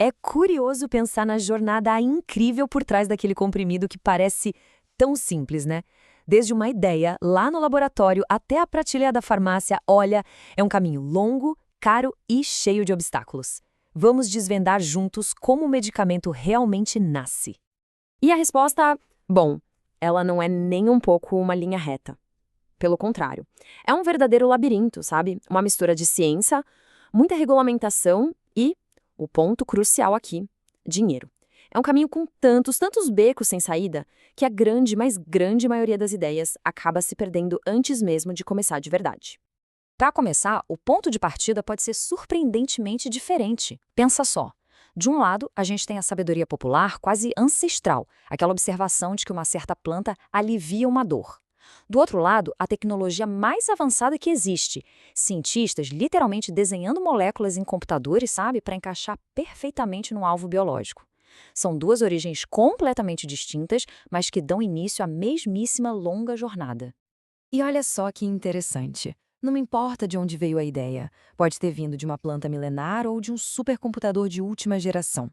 É curioso pensar na jornada incrível por trás daquele comprimido que parece tão simples, né? Desde uma ideia lá no laboratório até a prateleira da farmácia, olha, é um caminho longo, caro e cheio de obstáculos. Vamos desvendar juntos como o medicamento realmente nasce. E a resposta, bom, ela não é nem um pouco uma linha reta. Pelo contrário, é um verdadeiro labirinto, sabe? Uma mistura de ciência, muita regulamentação e, o ponto crucial aqui, dinheiro. É um caminho com tantos becos sem saída, que a grande, mas grande maioria das ideias acaba se perdendo antes mesmo de começar de verdade. Para começar, o ponto de partida pode ser surpreendentemente diferente. Pensa só. De um lado, a gente tem a sabedoria popular quase ancestral, aquela observação de que uma certa planta alivia uma dor. Do outro lado, a tecnologia mais avançada que existe. Cientistas literalmente desenhando moléculas em computadores, sabe, para encaixar perfeitamente no alvo biológico. São duas origens completamente distintas, mas que dão início à mesmíssima longa jornada. E olha só que interessante. Não importa de onde veio a ideia, pode ter vindo de uma planta milenar ou de um supercomputador de última geração.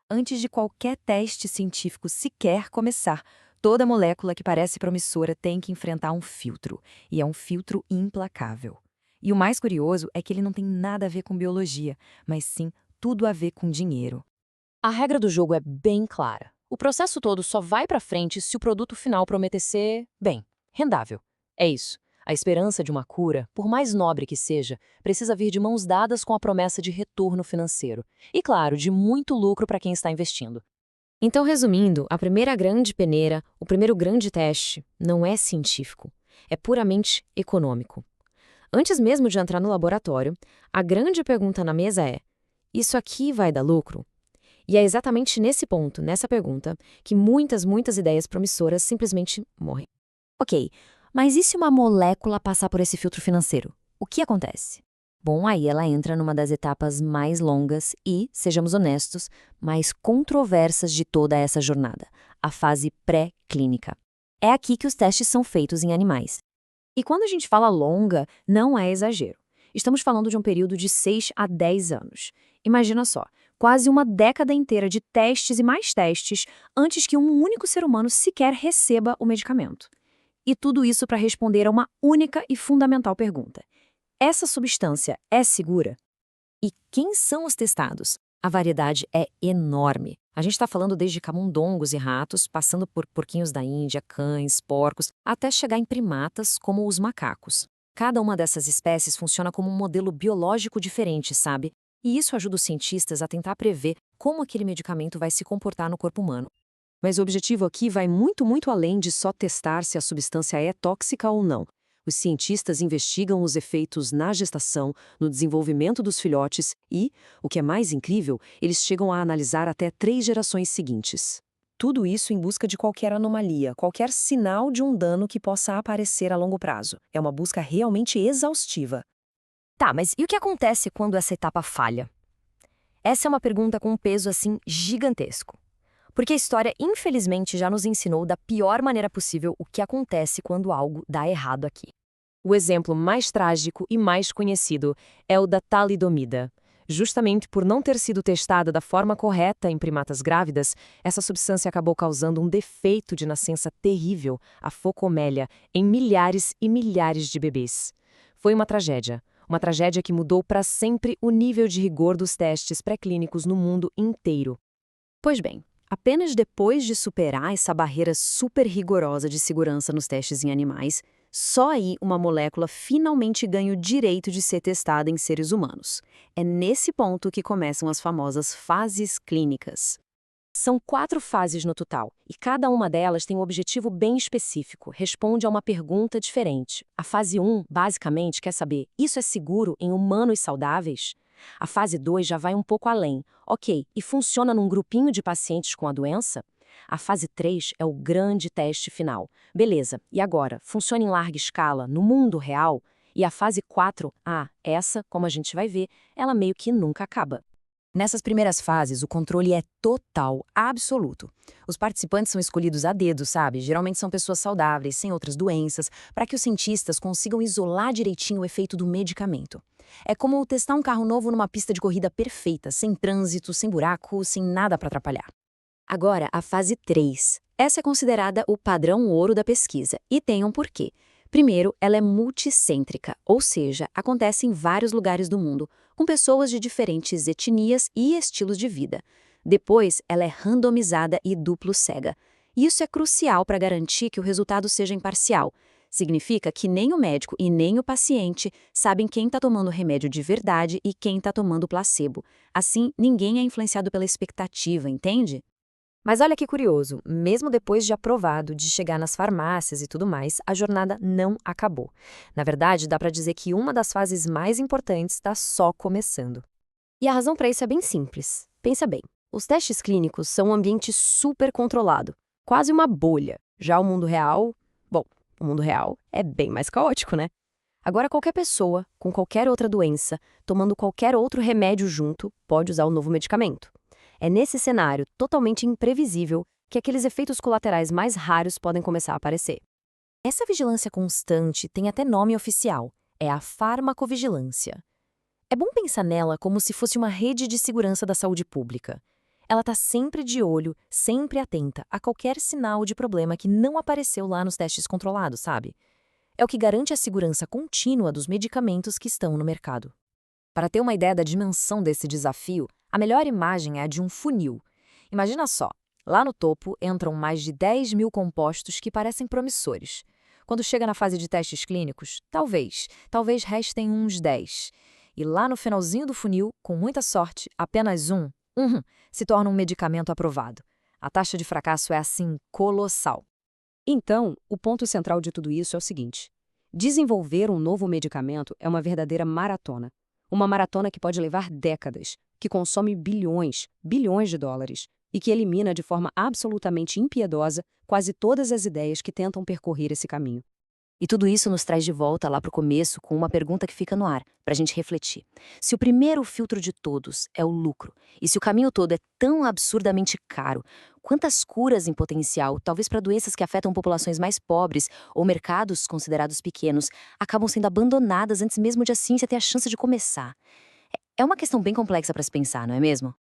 Antes de qualquer teste científico sequer começar, toda molécula que parece promissora tem que enfrentar um filtro, e é um filtro implacável. E o mais curioso é que ele não tem nada a ver com biologia, mas sim tudo a ver com dinheiro. A regra do jogo é bem clara. O processo todo só vai para frente se o produto final prometer ser, bem, rendável. É isso. A esperança de uma cura, por mais nobre que seja, precisa vir de mãos dadas com a promessa de retorno financeiro. E, claro, de muito lucro para quem está investindo. Então, resumindo, a primeira grande peneira, o primeiro grande teste, não é científico. É puramente econômico. Antes mesmo de entrar no laboratório, a grande pergunta na mesa é: isso aqui vai dar lucro? E é exatamente nesse ponto, nessa pergunta, que muitas ideias promissoras simplesmente morrem. Ok, mas e se uma molécula passar por esse filtro financeiro? O que acontece? Bom, aí ela entra numa das etapas mais longas e, sejamos honestos, mais controversas de toda essa jornada, a fase pré-clínica. É aqui que os testes são feitos em animais. E quando a gente fala longa, não é exagero. Estamos falando de um período de 6 a 10 anos. Imagina só, quase uma década inteira de testes e mais testes antes que um único ser humano sequer receba o medicamento. E tudo isso para responder a uma única e fundamental pergunta: essa substância é segura? E quem são os testados? A variedade é enorme. A gente está falando desde camundongos e ratos, passando por porquinhos da Índia, cães, porcos, até chegar em primatas como os macacos. Cada uma dessas espécies funciona como um modelo biológico diferente, sabe? E isso ajuda os cientistas a tentar prever como aquele medicamento vai se comportar no corpo humano. Mas o objetivo aqui vai muito além de só testar se a substância é tóxica ou não. Os cientistas investigam os efeitos na gestação, no desenvolvimento dos filhotes e, o que é mais incrível, eles chegam a analisar até 3 gerações seguintes. Tudo isso em busca de qualquer anomalia, qualquer sinal de um dano que possa aparecer a longo prazo. É uma busca realmente exaustiva. Tá, mas e o que acontece quando essa etapa falha? Essa é uma pergunta com um peso assim gigantesco. Porque a história, infelizmente, já nos ensinou da pior maneira possível o que acontece quando algo dá errado aqui. O exemplo mais trágico e mais conhecido é o da talidomida. Justamente por não ter sido testada da forma correta em primatas grávidas, essa substância acabou causando um defeito de nascença terrível, a focomélia, em milhares e milhares de bebês. Foi uma tragédia que mudou para sempre o nível de rigor dos testes pré-clínicos no mundo inteiro. Pois bem, apenas depois de superar essa barreira super rigorosa de segurança nos testes em animais, só aí uma molécula finalmente ganha o direito de ser testada em seres humanos. É nesse ponto que começam as famosas fases clínicas. São 4 fases no total, e cada uma delas tem um objetivo bem específico, responde a uma pergunta diferente. A fase 1, basicamente, quer saber: isso é seguro em humanos saudáveis? A fase 2 já vai um pouco além. Ok, e funciona num grupinho de pacientes com a doença? A fase 3 é o grande teste final. Beleza, e agora? Funciona em larga escala, no mundo real? E a fase 4, essa, como a gente vai ver, ela meio que nunca acaba. Nessas primeiras fases, o controle é total, absoluto. Os participantes são escolhidos a dedo, sabe? Geralmente são pessoas saudáveis, sem outras doenças, para que os cientistas consigam isolar direitinho o efeito do medicamento. É como testar um carro novo numa pista de corrida perfeita, sem trânsito, sem buraco, sem nada para atrapalhar. Agora, a fase 3. Essa é considerada o padrão ouro da pesquisa, e tem um porquê. Primeiro, ela é multicêntrica, ou seja, acontece em vários lugares do mundo, com pessoas de diferentes etnias e estilos de vida. Depois, ela é randomizada e duplo cega. Isso é crucial para garantir que o resultado seja imparcial. Significa que nem o médico e nem o paciente sabem quem está tomando remédio de verdade e quem está tomando placebo. Assim, ninguém é influenciado pela expectativa, entende? Mas olha que curioso, mesmo depois de aprovado, de chegar nas farmácias e tudo mais, a jornada não acabou. Na verdade, dá para dizer que uma das fases mais importantes está só começando. E a razão para isso é bem simples. Pensa bem, os testes clínicos são um ambiente super controlado, quase uma bolha. Já o mundo real, bom, o mundo real é bem mais caótico, né? Agora qualquer pessoa, com qualquer outra doença, tomando qualquer outro remédio junto, pode usar o novo medicamento. É nesse cenário totalmente imprevisível que aqueles efeitos colaterais mais raros podem começar a aparecer. Essa vigilância constante tem até nome oficial, é a farmacovigilância. É bom pensar nela como se fosse uma rede de segurança da saúde pública. Ela está sempre de olho, sempre atenta a qualquer sinal de problema que não apareceu lá nos testes controlados, sabe? É o que garante a segurança contínua dos medicamentos que estão no mercado. Para ter uma ideia da dimensão desse desafio, a melhor imagem é a de um funil. Imagina só, lá no topo entram mais de 10.000 compostos que parecem promissores. Quando chega na fase de testes clínicos, talvez restem uns 10. E lá no finalzinho do funil, com muita sorte, apenas se torna um medicamento aprovado. A taxa de fracasso é assim colossal. Então, o ponto central de tudo isso é o seguinte: desenvolver um novo medicamento é uma verdadeira maratona. Uma maratona que pode levar décadas, que consome bilhões de dólares e que elimina de forma absolutamente impiedosa quase todas as ideias que tentam percorrer esse caminho. E tudo isso nos traz de volta lá para o começo com uma pergunta que fica no ar, para a gente refletir. Se o primeiro filtro de todos é o lucro, e se o caminho todo é tão absurdamente caro, quantas curas em potencial, talvez para doenças que afetam populações mais pobres ou mercados considerados pequenos, acabam sendo abandonadas antes mesmo de a ciência ter a chance de começar? É uma questão bem complexa para se pensar, não é mesmo?